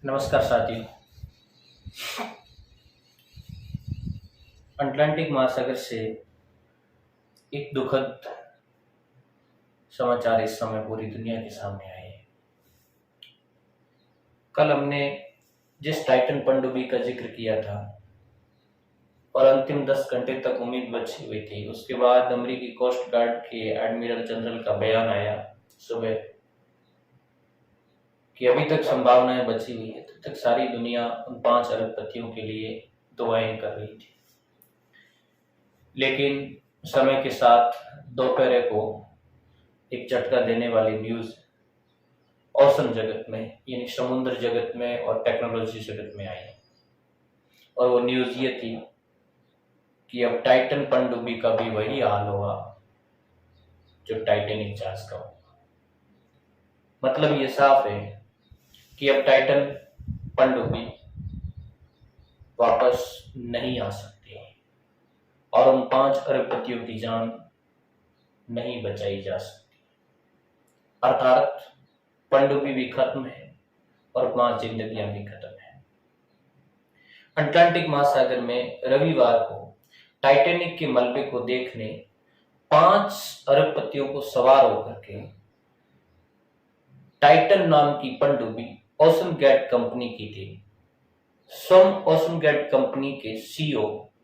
नमस्कार साथियों। अटलांटिक महासागर से एक दुखद समाचार इस समय पूरी दुनिया के सामने आए हैं। कल हमने जिस टाइटन पनडुब्बी का जिक्र किया था और अंतिम 10 घंटे तक उम्मीद बची हुई थी, उसके बाद अमेरिकी कोस्ट गार्ड के एडमिरल जनरल का बयान आया सुबह कि अभी तक संभावनाएं बची हुई है। तब तक सारी दुनिया उन 5 अरबपतियों के लिए दुआएं कर रही थी, लेकिन समय के साथ दोपहर को एक झटका देने वाली न्यूज ओशन जगत में यानी समुद्र जगत में और टेक्नोलॉजी जगत में आई, और वो न्यूज ये थी कि अब टाइटन पनडुब्बी का भी वही हाल होगा जो टाइटैनिक जहाज का होगा। मतलब ये साफ है कि अब टाइटन पनडुब्बी वापस नहीं आ सकती है और उन 5 अरबपतियों की जान नहीं बचाई जा सकती। अर्थात पनडुब्बी भी खत्म है और 5 जिंदगियां भी खत्म है। अटलांटिक महासागर में रविवार को टाइटैनिक के मलबे को देखने 5 अरबपतियों को सवार होकर के टाइटन नाम की पनडुब्बी ओशन गेट कंपनी की थी। स्वयं ओशन गेट कंपनी के सीईओ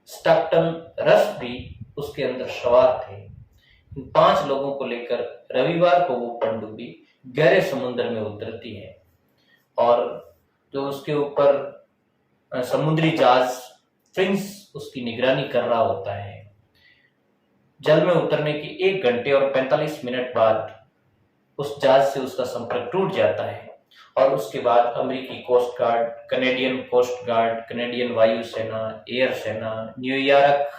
स्टैक्टन रस भी उसके अंदर सवार थे। इन 5 लोगों को लेकर रविवार को वो पनडुब्बी गहरे समुद्र में उतरती है और जो उसके ऊपर समुद्री जहाज फ्रिंस उसकी निगरानी कर रहा होता है। जल में उतरने के 1 घंटे और 45 मिनट बाद उस जहाज से उसका संपर्क टूट जाता है और उसके बाद अमेरिकी coast guard, Canadian coast guard, Canadian वायुसेना, एयर सेना, न्यूयॉर्क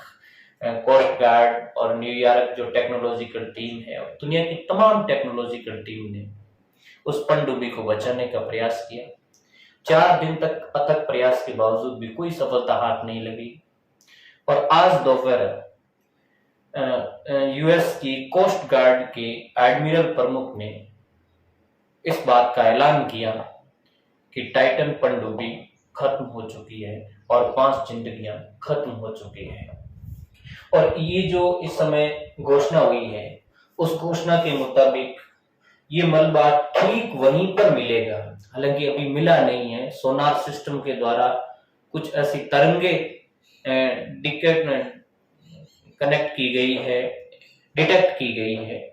कोस्ट गार्ड और न्यूयॉर्क जो टेक्नोलॉजिकल टीम है और दुनिया की तमाम टेक्नोलॉजिकल टीम ने उस पनडुब्बी को बचाने का प्रयास किया। 4 दिन तक अथक प्रयास के बावजूद भी कोई सफलता हाथ नहीं लगी और आज दोपहर यूएस की कोस्ट गार्ड के एडमिरल प्रमुख ने इस बात का ऐलान किया कि टाइटन पनडुब्बी खत्म हो चुकी है और 5 जिंदगियां खत्म हो चुकी हैं। और ये जो इस समय घोषणा हुई है, उस घोषणा के मुताबिक ये मलबा ठीक वहीं पर मिलेगा। हालांकि अभी मिला नहीं है, सोनार सिस्टम के द्वारा कुछ ऐसी तरंगे डिटेक्ट की गई है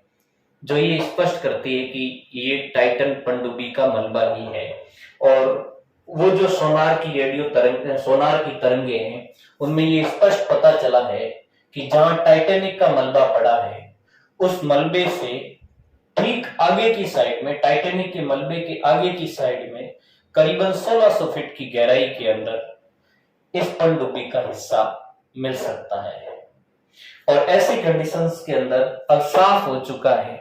जो ये स्पष्ट करती है कि ये टाइटन पनडुब्बी का मलबा ही है। और वो जो सोनार की तरंगे हैं, उनमें ये स्पष्ट पता चला है कि जहां टाइटैनिक का मलबा पड़ा है उस मलबे से ठीक आगे की साइड में, टाइटैनिक के मलबे के आगे की साइड में करीबन 1600 फीट की गहराई के अंदर इस पनडुब्बी का हिस्सा मिल सकता है। और ऐसी कंडीशंस के अंदर अब साफ हो चुका है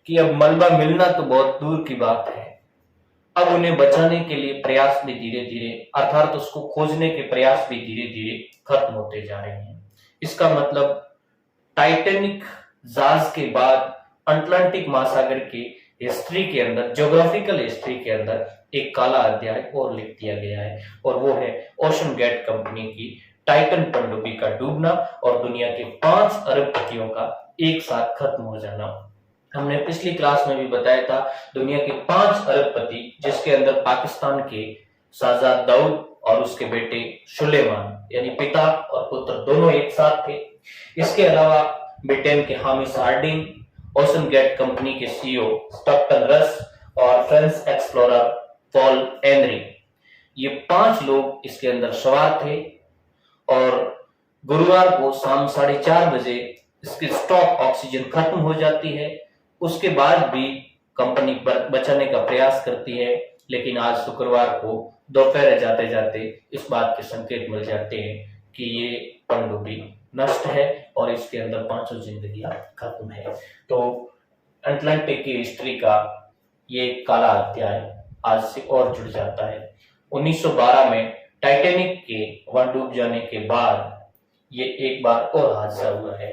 कि अब मलबा मिलना तो बहुत दूर की बात है, अब उन्हें बचाने के लिए प्रयास भी धीरे धीरे, अर्थात उसको खोजने के प्रयास भी धीरे धीरे खत्म होते जा रहे हैं। इसका मतलब टाइटैनिक जहाज के बाद अटलांटिक महासागर की हिस्ट्री के अंदर, ज्योग्राफिकल हिस्ट्री के अंदर एक काला अध्याय और लिख दिया गया है, और वो है ओशन गेट कंपनी की टाइटन पनडुब्बी का डूबना और दुनिया के 5 अरबपतियों का एक साथ खत्म हो जाना। हमने पिछली क्लास में भी बताया था, दुनिया के 5 अरबपति जिसके अंदर पाकिस्तान के शाहजाद दाऊद और उसके बेटे सुलेमान यानी पिता और पुत्र दोनों एक साथ थे। इसके अलावा ब्रिटेन के Hamish Harding, OceanGate company के सीईओ स्टैक्टन रस और फ्रेंच एक्सप्लोरर पॉल एनरी, ये 5 लोग इसके अंदर सवार थे। और गुरुवार को शाम 4:30 बजे इसकी स्टॉक ऑक्सीजन खत्म हो जाती है। उसके बाद भी कंपनी बचाने का प्रयास करती है, लेकिन आज शुक्रवार को दोपहर जाते जाते इस बात के संकेत मिल जाते हैं कि ये पनडुब्बी नष्ट है और इसके अंदर 5 जिंदगियां खत्म है। तो अटलांटिक की हिस्ट्री का ये काला अध्याय आज से और जुड़ जाता है। 1912 में टाइटैनिक के वहां डूब जाने के बाद ये एक बार और हादसा हुआ है।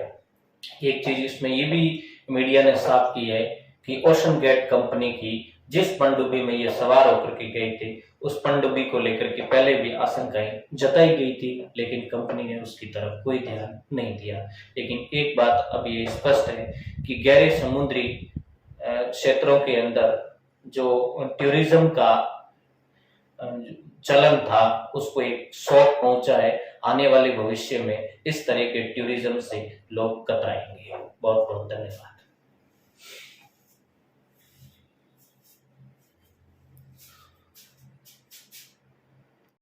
एक चीज इसमें ये भी मीडिया ने साफ की है कि ओशन गेट कंपनी की जिस पनडुब्बी में ये सवार होकर के गए थे उस पनडुब्बी को लेकर के पहले भी आशंकाएं जताई गई थी, लेकिन कंपनी ने उसकी तरफ कोई ध्यान नहीं दिया। लेकिन एक बात अब ये स्पष्ट है कि गहरे समुद्री क्षेत्रों के अंदर जो टूरिज्म का चलन था उसको एक शॉक पहुंचा है। आने वाले भविष्य में इस तरह के टूरिज्म से लोग कतराएंगे। बहुत बहुत धन्यवाद।